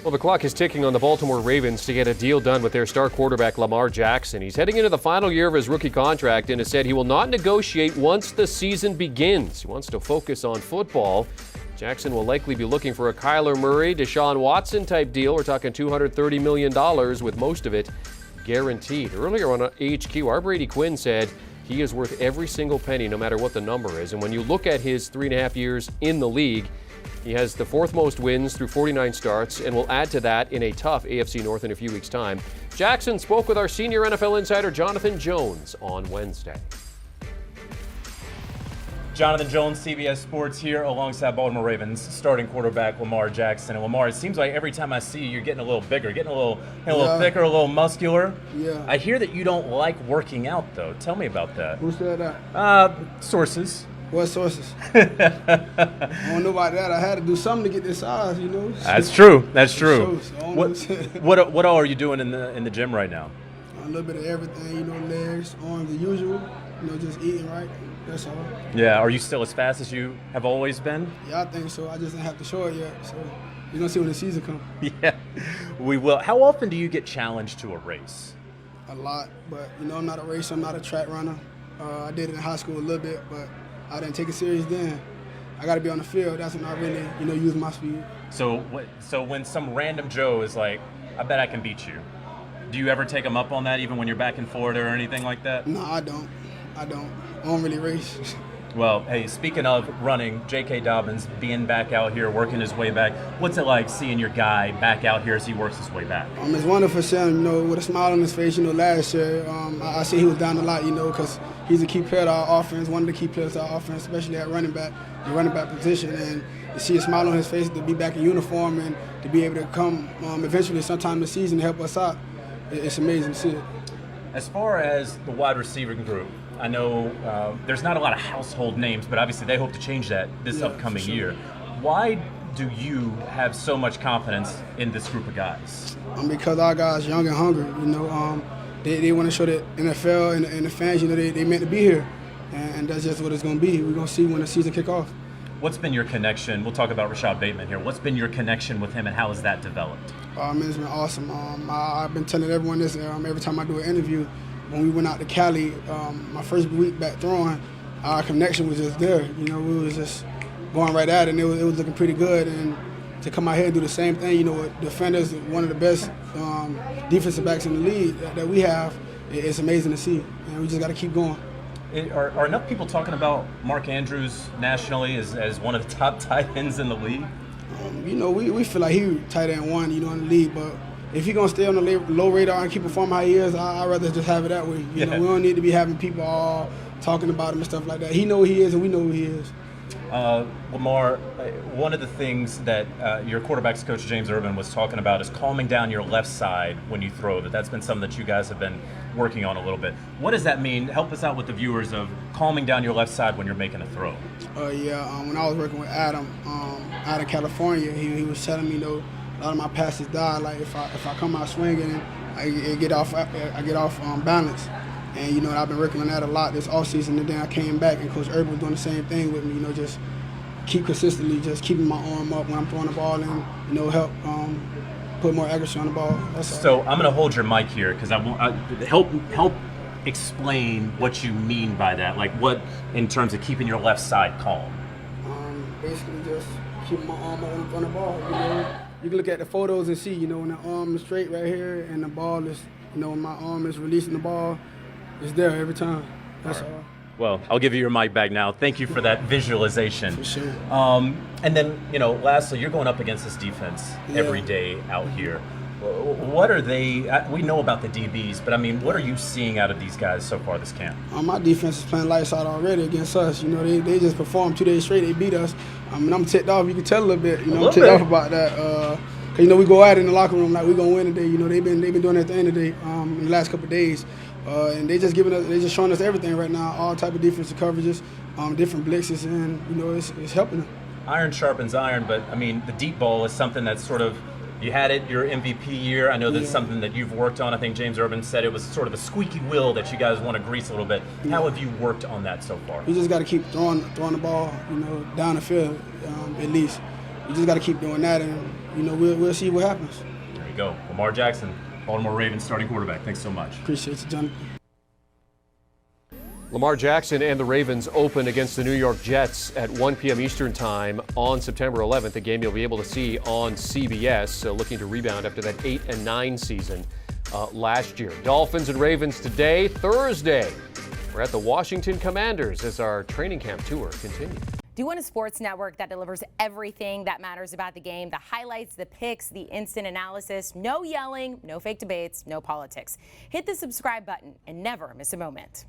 Well, the clock is ticking on the Baltimore Ravens to get a deal done with their star quarterback Lamar Jackson. He's heading into the final year of his rookie contract and has said he will not negotiate once the season begins. He wants to focus on football. Jackson will likely be looking for a Kyler Murray, Deshaun Watson type deal. We're talking $230 million with most of it guaranteed. Earlier on HQ, our Brady Quinn said he is worth every single penny no matter what the number is. And when you look at his 3.5 years in the league, he has the fourth most wins through 49 starts and will add to that in a tough AFC North in a few weeks' time. Jackson spoke with our senior NFL insider Jonathan Jones on Wednesday. Jonathan Jones, CBS Sports here alongside Baltimore Ravens starting quarterback Lamar Jackson. And Lamar, it seems like every time I see you, you're getting a little bigger, getting a little thicker, a little muscular. Yeah. I hear that you don't like working out, though. Tell me about that. Who said that? Sources. What sources? I don't know about that. I had to do something to get this size, you know. That's true. That's true. Shows. What all are you doing in the gym right now? A little bit of everything, you know, legs, arms, the usual. You know, just eating right. That's all. Yeah. Are you still as fast as you have always been? Yeah, I think so. I just didn't have to show it yet. So you're gonna see when the season comes. Yeah, we will. How often do you get challenged to a race? A lot, but you know, I'm not a racer. I'm not a track runner. I did it in high school a little bit, but I didn't take it serious then. I got to be on the field. That's when I really, you know, use my speed. So when some random Joe is like, I bet I can beat you, do you ever take him up on that, even when you're back in Florida or anything like that? No, I don't. I don't really race. Well, hey, speaking of running, J.K. Dobbins being back out here, working his way back, what's it like seeing your guy back out here as he works his way back? It's wonderful seeing him, you know, with a smile on his face. You know, last year, I see he was down a lot, you know, because he's a key player to our offense, one of the key players to our offense, especially at running back, the running back position. And to see a smile on his face, to be back in uniform, and to be able to come eventually sometime this season to help us out, it's amazing to see it. As far as the wide receiver group, I know there's not a lot of household names, but obviously they hope to change that this upcoming year. Why do you have so much confidence in this group of guys? Because our guys young and hungry. You know, they want to show the NFL and the fans, you know, they meant to be here, and that's just what it's going to be. We're going to see when the season kick off. What's been your connection? We'll talk about Rashad Bateman here. What's been your connection with him, and how has that developed? It's been awesome. I've been telling everyone this every time I do an interview. When we went out to Cali, my first week back throwing, our connection was just there. You know, we was just going right at it, and it was looking pretty good. And to come out here and do the same thing, you know, defenders, one of the best defensive backs in the league that we have, it's amazing to see. And we just got to keep going. Are enough people talking about Mark Andrews nationally as one of the top tight ends in the league? You know, we feel like he tight end one, you know, in the league, but if he's going to stay on the low radar and keep performing how he is, I'd rather just have it that way. You know, we don't need to be having people all talking about him and stuff like that. He know who he is, and we know who he is. Lamar, one of the things that your quarterback's coach, James Urban, was talking about is calming down your left side when you throw. That's been something that you guys have been working on a little bit. What does that mean? Help us out with the viewers of calming down your left side when you're making a throw. When I was working with Adam out of California, he was telling me, you know, a lot of my passes die. Like if I come out swinging, I get off balance. And you know, I've been working on that a lot this offseason. And then I came back, and Coach Urban was doing the same thing with me. You know, just keep consistently, just keeping my arm up when I'm throwing the ball, and you know, help put more accuracy on the ball. So I'm going to hold your mic here because I want help explain what you mean by that. Like what in terms of keeping your left side calm. Basically, just keeping my arm up on the ball. You know, you can look at the photos and see, you know, when the arm is straight right here and the ball is, you know, when my arm is releasing the ball, it's there every time. That's all. Well, I'll give you your mic back now. Thank you for that visualization. For sure. And then, you know, lastly, you're going up against this defense every day out here. What are they? We know about the DBs, but I mean, what are you seeing out of these guys so far this camp? My defense is playing lights out already against us. You know, they just performed 2 days straight. They beat us. I'm ticked off. You can tell a little bit. You know, I'm ticked off about that. Cause you know we go out in the locker room like we're gonna win today. You know, they've been doing their thing today in the last couple of days, and they just showing us everything right now. All type of defensive coverages, different blitzes, and you know it's helping them. Iron sharpens iron, but I mean the deep ball is something that's sort of. You had it your MVP year. I know that's something that you've worked on. I think James Urban said it was sort of a squeaky wheel that you guys want to grease a little bit. How have you worked on that so far? You just got to keep throwing the ball, you know, down the field at least. You just got to keep doing that, and we'll see what happens. There you go. Lamar Jackson, Baltimore Ravens starting quarterback. Thanks so much. Appreciate you, Jonathan. Lamar Jackson and the Ravens open against the New York Jets at 1 p.m. Eastern Time on September 11th, a game you'll be able to see on CBS, so looking to rebound after that 8-9 season last year. Dolphins and Ravens today, Thursday. We're at the Washington Commanders as our training camp tour continues. Do you want a sports network that delivers everything that matters about the game? The highlights, the picks, the instant analysis, no yelling, no fake debates, no politics. Hit the subscribe button and never miss a moment.